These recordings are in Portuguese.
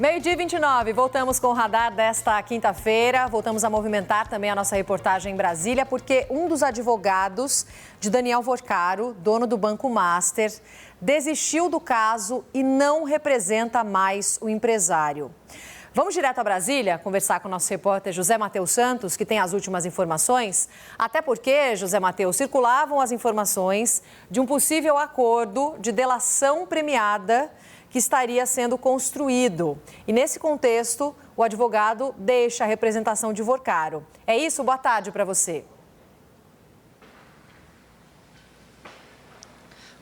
Meio-dia 29, voltamos com o Radar desta quinta-feira. Voltamos a movimentar também a nossa reportagem em Brasília, porque um dos advogados de Daniel Vorcaro, dono do Banco Master, desistiu do caso e não representa mais o empresário. Vamos direto a Brasília conversar com o nosso repórter José Matheus Santos, que tem as últimas informações. Até porque, José Matheus, circulavam as informações de um possível acordo de delação premiada que estaria sendo construído. E nesse contexto, o advogado deixa a representação de Vorcaro. É isso? Boa tarde para você.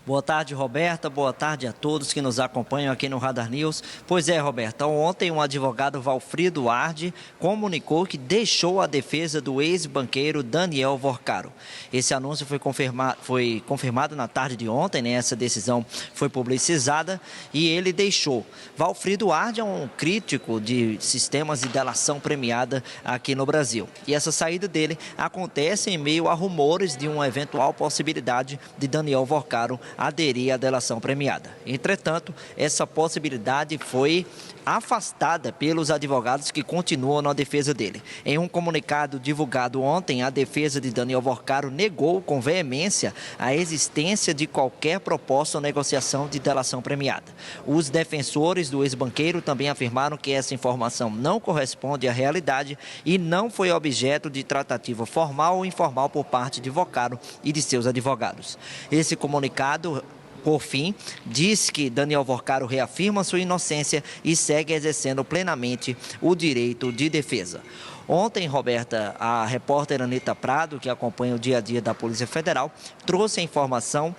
Boa tarde, Roberta. Boa tarde a todos que nos acompanham aqui no Radar News. Pois é, Roberta, ontem o advogado Valfrido Arde comunicou que deixou a defesa do ex-banqueiro Daniel Vorcaro. Esse anúncio foi confirmado na tarde de ontem, né? Essa decisão foi publicizada e ele deixou. Valfrido Arde é um crítico de sistemas de delação premiada aqui no Brasil. E essa saída dele acontece em meio a rumores de uma eventual possibilidade de Daniel Vorcaro aderir à delação premiada. Entretanto, essa possibilidade foi afastada pelos advogados que continuam na defesa dele. Em um comunicado divulgado ontem, a defesa de Daniel Vorcaro negou com veemência a existência de qualquer proposta ou negociação de delação premiada. Os defensores do ex-banqueiro também afirmaram que essa informação não corresponde à realidade e não foi objeto de tratativa formal ou informal por parte de Vorcaro e de seus advogados. Esse comunicado, por fim, diz que Daniel Vorcaro reafirma sua inocência e segue exercendo plenamente o direito de defesa. Ontem, Roberta, a repórter Anita Prado, que acompanha o dia a dia da Polícia Federal, trouxe a informação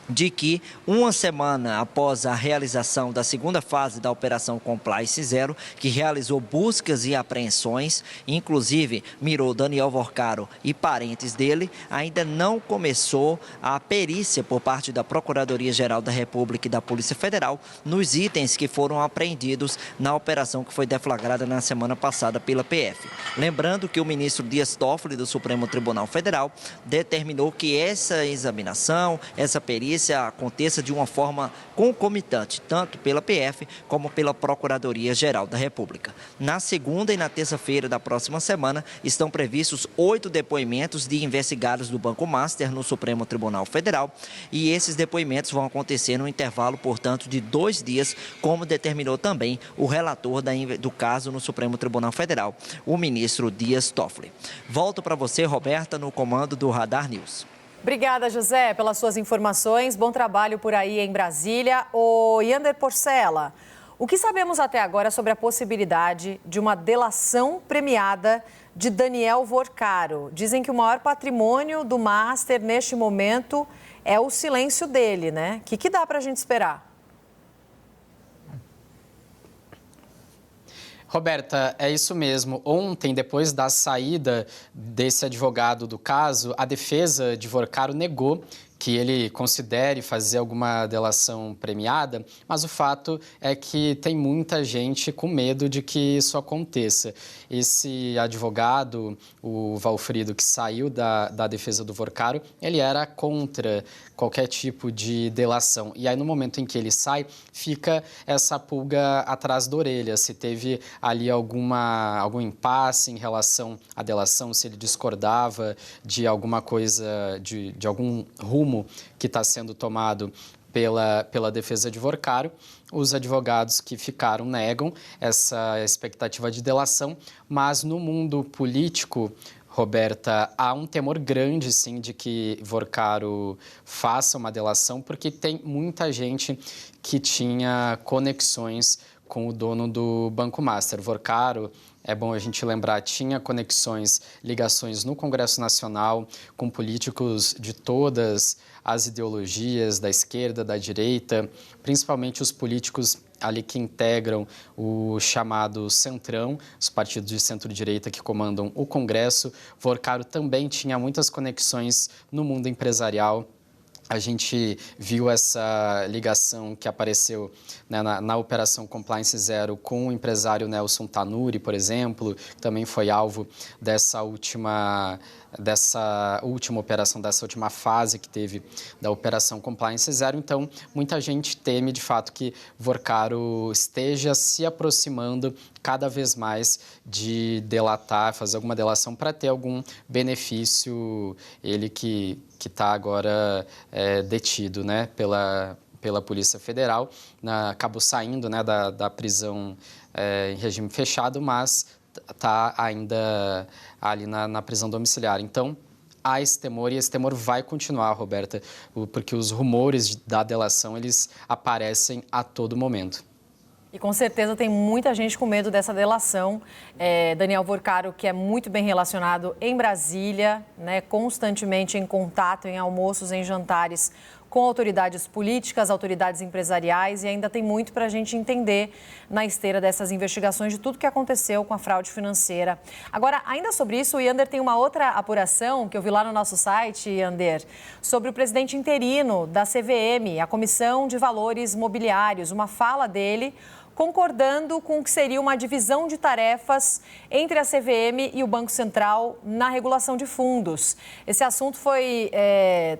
de que uma semana após a realização da segunda fase da Operação Compliance Zero, que realizou buscas e apreensões, inclusive mirou Daniel Vorcaro e parentes dele, ainda não começou a perícia por parte da Procuradoria-Geral da República e da Polícia Federal nos itens que foram apreendidos na operação que foi deflagrada na semana passada pela PF. Lembrando que o ministro Dias Toffoli, do Supremo Tribunal Federal, determinou que essa examinação, essa perícia, aconteça de uma forma concomitante, tanto pela PF como pela Procuradoria-Geral da República. Na segunda e na terça-feira da próxima semana, estão previstos 8 depoimentos de investigados do Banco Master no Supremo Tribunal Federal e esses depoimentos vão acontecer no intervalo, portanto, de 2 dias, como determinou também o relator do caso no Supremo Tribunal Federal, o ministro Dias Toffoli. Volto para você, Roberta, no comando do Radar News. Obrigada, José, pelas suas informações. Bom trabalho por aí em Brasília. O Yander Porcela, o que sabemos até agora sobre a possibilidade de uma delação premiada de Daniel Vorcaro? Dizem que o maior patrimônio do Master neste momento é o silêncio dele, né? O que dá para a gente esperar? Roberta, é isso mesmo. Ontem, depois da saída desse advogado do caso, a defesa de Vorcaro negou que ele considere fazer alguma delação premiada, mas o fato é que tem muita gente com medo de que isso aconteça. Esse advogado, o Valfrido, que saiu da defesa do Vorcaro, ele era contra qualquer tipo de delação. E aí, no momento em que ele sai, fica essa pulga atrás da orelha. Se teve ali algum impasse em relação à delação, se ele discordava de alguma coisa, de algum rumo que está sendo tomado pela defesa de Vorcaro. Os advogados que ficaram negam essa expectativa de delação, mas no mundo político, Roberta, há um temor grande, sim, de que Vorcaro faça uma delação, porque tem muita gente que tinha conexões com o dono do Banco Master. Vorcaro, é bom a gente lembrar, tinha conexões, ligações no Congresso Nacional com políticos de todas as ideologias, da esquerda, da direita, principalmente os políticos ali que integram o chamado Centrão, os partidos de centro-direita que comandam o Congresso. Vorcaro também tinha muitas conexões no mundo empresarial. A gente viu essa ligação que apareceu, né, na Operação Compliance Zero com o empresário Nelson Tanuri, por exemplo, que também foi alvo dessa última operação, dessa última fase que teve da Operação Compliance Zero. Então, muita gente teme, de fato, que Vorcaro esteja se aproximando cada vez mais de delatar, fazer alguma delação para ter algum benefício, ele que está agora detido, né, pela Polícia Federal, acabou saindo, né, da prisão em regime fechado, mas está ainda ali na prisão domiciliar. Então, há esse temor, e esse temor vai continuar, Roberta, porque os rumores da delação, eles aparecem a todo momento. E com certeza tem muita gente com medo dessa delação. Daniel Vorcaro, que é muito bem relacionado em Brasília, né, constantemente em contato, em almoços, em jantares com autoridades políticas, autoridades empresariais, e ainda tem muito para a gente entender na esteira dessas investigações de tudo que aconteceu com a fraude financeira. Agora, ainda sobre isso, o Yander tem uma outra apuração que eu vi lá no nosso site, Yander, sobre o presidente interino da CVM, a Comissão de Valores Mobiliários, uma fala dele concordando com o que seria uma divisão de tarefas entre a CVM e o Banco Central na regulação de fundos. Esse assunto foi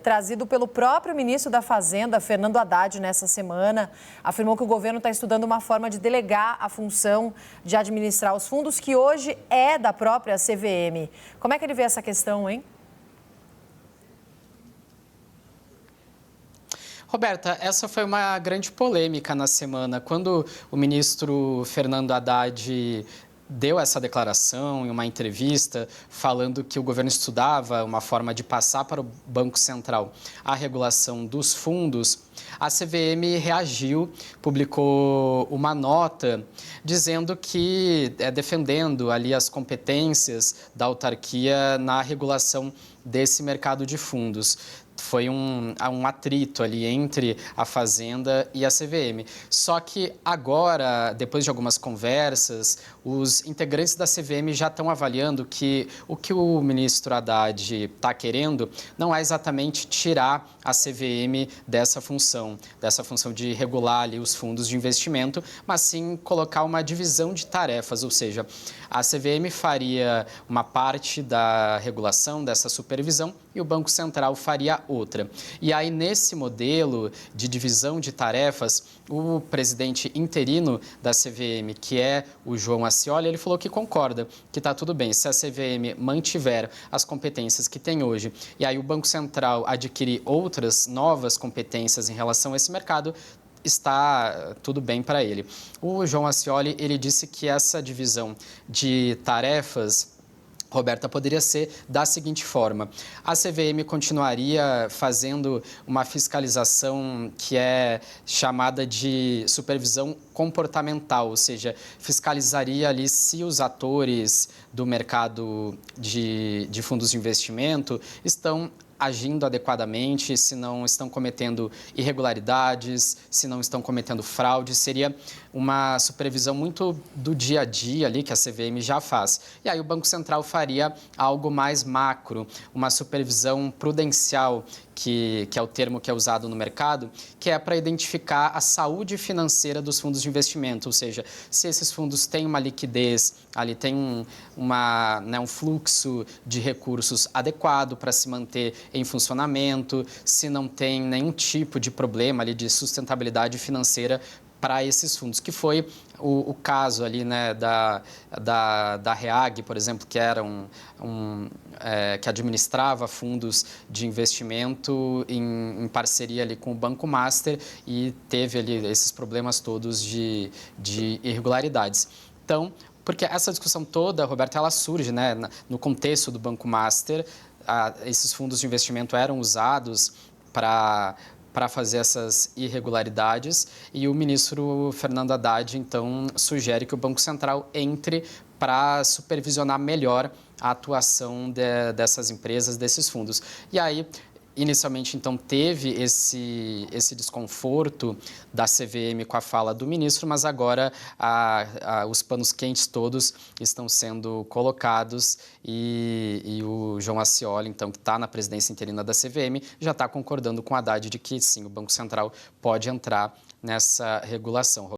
trazido pelo próprio ministro da Fazenda, Fernando Haddad, nessa semana. Afirmou que o governo está estudando uma forma de delegar a função de administrar os fundos, que hoje é da própria CVM. Como é que ele vê essa questão, hein? Roberta, essa foi uma grande polêmica na semana, quando o ministro Fernando Haddad deu essa declaração em uma entrevista, falando que o governo estudava uma forma de passar para o Banco Central a regulação dos fundos. A CVM reagiu, publicou uma nota dizendo que, defendendo ali as competências da autarquia na regulação desse mercado de fundos. Foi um atrito ali entre a Fazenda e a CVM. Só que agora, depois de algumas conversas, os integrantes da CVM já estão avaliando que o ministro Haddad está querendo não é exatamente tirar a CVM dessa função de regular ali os fundos de investimento, mas sim colocar uma divisão de tarefas, ou seja, a CVM faria uma parte da regulação, dessa supervisão, e o Banco Central faria outra. E aí, nesse modelo de divisão de tarefas, o presidente interino da CVM, que é o João Ascioli, ele falou que concorda, que está tudo bem. Se a CVM mantiver as competências que tem hoje, e aí o Banco Central adquirir outras novas competências em relação a esse mercado, está tudo bem para ele. O João Ascioli, ele disse que essa divisão de tarefas, Roberta, poderia ser da seguinte forma: a CVM continuaria fazendo uma fiscalização que é chamada de supervisão comportamental, ou seja, fiscalizaria ali se os atores do mercado de fundos de investimento estão agindo adequadamente, se não estão cometendo irregularidades, se não estão cometendo fraude. Seria uma supervisão muito do dia a dia ali que a CVM já faz. E aí o Banco Central faria algo mais macro, uma supervisão prudencial, que é o termo que é usado no mercado, que é para identificar a saúde financeira dos fundos de investimento, ou seja, se esses fundos têm uma liquidez, ali tem um fluxo de recursos adequado para se manter em funcionamento, se não tem nenhum tipo de problema ali de sustentabilidade financeira para esses fundos, que foi o caso ali, né, da REAG, por exemplo, que era que administrava fundos de investimento em parceria ali com o Banco Master, e teve ali esses problemas todos de irregularidades. Então, porque essa discussão toda, Roberto, ela surge, né, no contexto do Banco Master. Esses fundos de investimento eram usados para fazer essas irregularidades, e o ministro Fernando Haddad, então, sugere que o Banco Central entre para supervisionar melhor a atuação dessas empresas, desses fundos. E aí, Inicialmente, então, teve esse desconforto da CVM com a fala do ministro, mas agora os panos quentes todos estão sendo colocados e o João Ascioli, então, que está na presidência interina da CVM, já está concordando com o Haddad de que, sim, o Banco Central pode entrar nessa regulação.